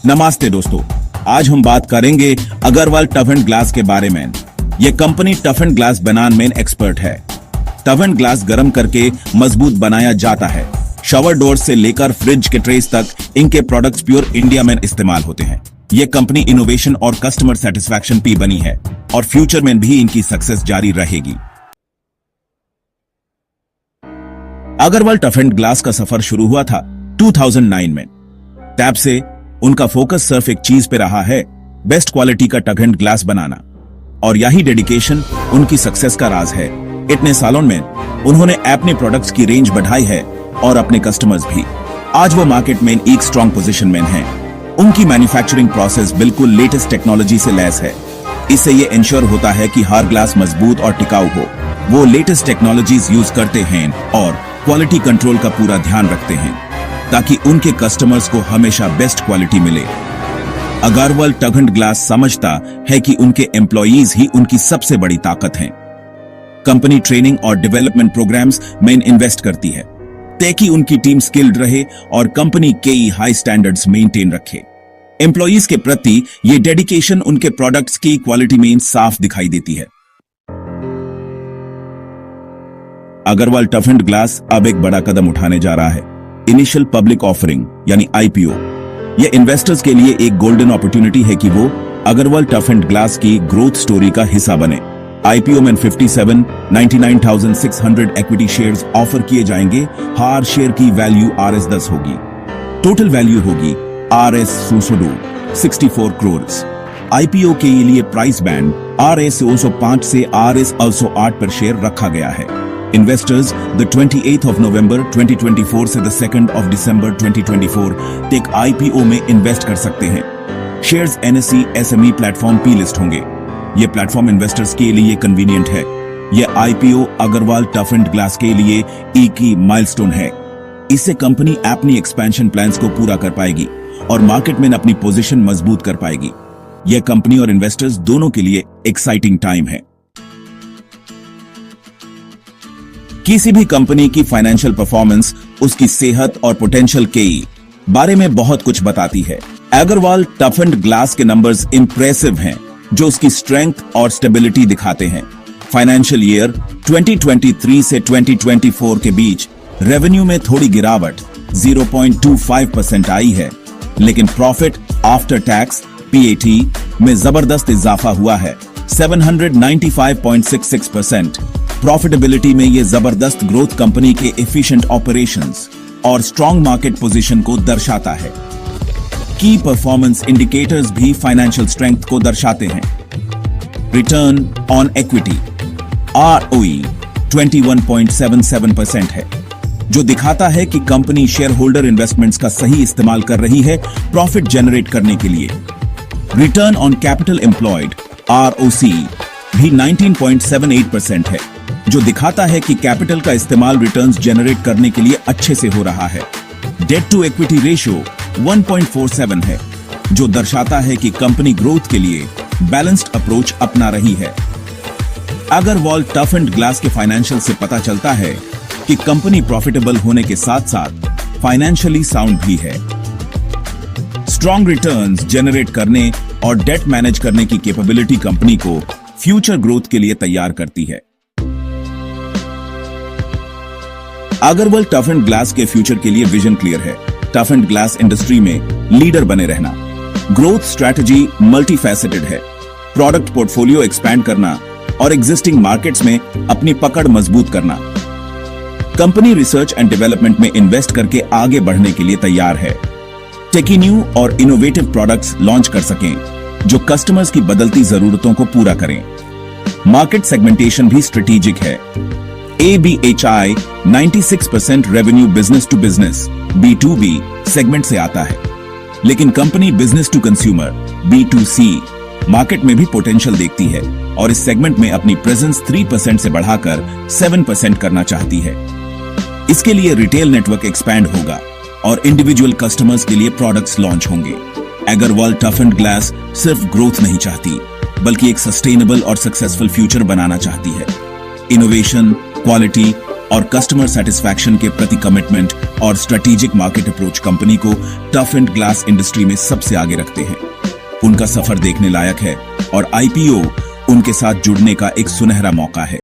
नमस्ते दोस्तों, आज हम बात करेंगे अग्रवाल टफ एंड ग्लास के बारे में। ये कंपनी टफ एंड ग्लास बनाने में एक्सपर्ट है। टफ एंड ग्लास गर्म करके मजबूत बनाया जाता है। शावर डोर से लेकर फ्रिज के ट्रेस तक इनके प्रोडक्ट्स प्योर इंडिया में इस्तेमाल होते हैं। ये कंपनी इनोवेशन और कस्टमर सेटिस्फैक्शन पे बनी है और फ्यूचर में भी इनकी सक्सेस जारी रहेगी। अग्रवाल टफ एंड ग्लास का सफर शुरू हुआ था 2009 में। तब से उनका फोकस सिर्फ एक चीज पे रहा है, बेस्ट क्वालिटी का टफ एंड ग्लास बनाना, और यही डेडिकेशन उनकी सक्सेस का राज है। इतने सालों में उन्होंने अपने प्रोडक्ट्स की रेंज बढ़ाई है और अपने कस्टमर्स भी। आज वो मार्केट में एक स्ट्रॉन्ग पोजीशन में हैं। उनकी मैन्युफैक्चरिंग प्रोसेस बिल्कुल लेटेस्ट टेक्नोलॉजी से लैस है। इससे ये इंश्योर होता है कि हर ग्लास मजबूत और टिकाऊ हो। वो लेटेस्ट टेक्नोलॉजीज यूज करते हैं और क्वालिटी कंट्रोल का पूरा ध्यान रखते हैं ताकि उनके कस्टमर्स को हमेशा बेस्ट क्वालिटी मिले। अग्रवाल टफ एंड ग्लास समझता है कि उनके एम्प्लॉयज ही उनकी सबसे बड़ी ताकत हैं। कंपनी ट्रेनिंग और डेवलपमेंट प्रोग्राम्स में इन्वेस्ट करती है ताकि उनकी टीम स्किल्ड रहे और कंपनी के हाई स्टैंडर्ड्स मेंटेन रखे। एम्प्लॉयज के प्रति ये डेडिकेशन उनके प्रोडक्ट्स की क्वालिटी में साफ दिखाई देती है। अग्रवाल टफ एंड ग्लास अब एक बड़ा कदम उठाने जा रहा है, इनिशियल पब्लिक ऑफरिंग यानी आईपीओ। यह इन्वेस्टर्स के लिए एक गोल्डन अपॉर्चुनिटी है कि वो अग्रवाल टफ एंड ग्लास की ग्रोथ स्टोरी का हिस्सा बने। आईपीओ में 97,99,600 इक्विटी शेयर्स ऑफर किए जाएंगे। हर शेयर की वैल्यू RS10 होगी। टोटल वैल्यू होगी RS 64 करोड़। आईपीओ के लिए प्राइस बैंड RS 205 से RS 208 पर शेयर रखा गया है। Investors the 28th of November 2024 से the 2nd of December 2024 तक IPO में इन्वेस्ट कर सकते हैं। शेयर्स NSE SME प्लेटफॉर्म पे लिस्ट होंगे। ये प्लेटफॉर्म इन्वेस्टर्स के लिए कन्वीनियंट है। ये IPO Agarwal tough and glass के लिए एक ही माइलस्टोन है। इससे कंपनी अपनी एक्सपेंशन प्लान्स को पूरा कर पाएगी और मार्केट में अपनी पोजीशन मजबूत कर पाएगी। यह कंपनी और इन्वेस्टर्स दोनों के लिए एक्साइटिंग टाइम है। किसी भी कंपनी की फाइनेंशियल परफॉर्मेंस उसकी सेहत और पोटेंशियल के बारे में बहुत कुछ बताती है। अग्रवाल टफ एंड ग्लास के नंबर्स इंप्रेसिव हैं, जो उसकी स्ट्रेंथ और स्टेबिलिटी दिखाते हैं। फाइनेंशियल ईयर 2023 से 2024 के बीच रेवेन्यू में थोड़ी गिरावट 0.25% आई है, लेकिन प्रॉफिट आफ्टर टैक्स PAT में जबरदस्त इजाफा हुआ है 795.66%। प्रॉफिटेबिलिटी में ये जबरदस्त ग्रोथ कंपनी के एफिशिएंट ऑपरेशंस और स्ट्रॉन्ग मार्केट पोजीशन को दर्शाता है। की परफॉर्मेंस इंडिकेटर्स भी फाइनेंशियल स्ट्रेंथ को दर्शाते हैं। रिटर्न ऑन इक्विटी ROE 21.77% है, जो दिखाता है कि कंपनी शेयर होल्डर इन्वेस्टमेंट्स का सही इस्तेमाल कर रही है प्रॉफिट जनरेट करने के लिए। Return on capital employed ROC भी 19.78% है, जो दिखाता है कि कैपिटल का इस्तेमाल रिटर्न्स जनरेट करने के लिए अच्छे से हो रहा है। डेट टू इक्विटी रेशियो 1.47 है, जो दर्शाता है कि कंपनी ग्रोथ के लिए बैलेंस्ड अप्रोच अपना रही है। अग्रवाल टफ एंड ग्लास के फाइनेंशियल से पता चलता है कि कंपनी प्रॉफिटेबल होने के साथ साथ फाइनेंशियली साउंड भी है। स्ट्रॉन्ग रिटर्न्स जनरेट करने और डेट मैनेज करने की कैपेबिलिटी कंपनी को फ्यूचर ग्रोथ के लिए तैयार करती है। अग्रवाल टफ एंड ग्लास के फ्यूचर के लिए विजन क्लियर है। टफ एंड ग्लास इंडस्ट्री में लीडर बने रहना। ग्रोथ स्ट्रैटेजी मल्टीफैसेटेड है। प्रोडक्ट पोर्टफोलियो एक्सपैंड करना और एग्जिस्टिंग मार्केट्स में अपनी पकड़ मजबूत करना। कंपनी रिसर्च एंड डेवलपमेंट में इन्वेस्ट करके आगे बढ़ने के लिए तैयार है। टेकी न्यू और इनोवेटिव प्रोडक्ट्स लॉन्च कर सकें जो कस्टमर्स की बदलती जरूरतों को पूरा करें। मार्केट सेगमेंटेशन भी स्ट्रेटेजिक है। ABHI 96% revenue business to business B2B segment से आता है, लेकिन company business to consumer B2C market में भी पोटेंशियल देखती है और इस सेगमेंट में अपनी प्रेजेंस 3% से बढ़ाकर 7% करना चाहती है। इसके लिए रिटेल नेटवर्क एक्सपैंड होगा और इंडिविजुअल कस्टमर्स के लिए प्रोडक्ट्स लॉन्च होंगे। अग्रवाल टफ एंड ग्लास सिर्फ ग्रोथ नहीं चाहती, बल्कि एक सस्टेनेबल और सक्सेसफुल फ्यूचर बनाना चाहती है। इनोवेशन, क्वालिटी और कस्टमर सेटिस्फैक्शन के प्रति कमिटमेंट और स्ट्रेटेजिक मार्केट अप्रोच कंपनी को टफ एंड ग्लास इंडस्ट्री में सबसे आगे रखते हैं। उनका सफर देखने लायक है और आईपीओ उनके साथ जुड़ने का एक सुनहरा मौका है।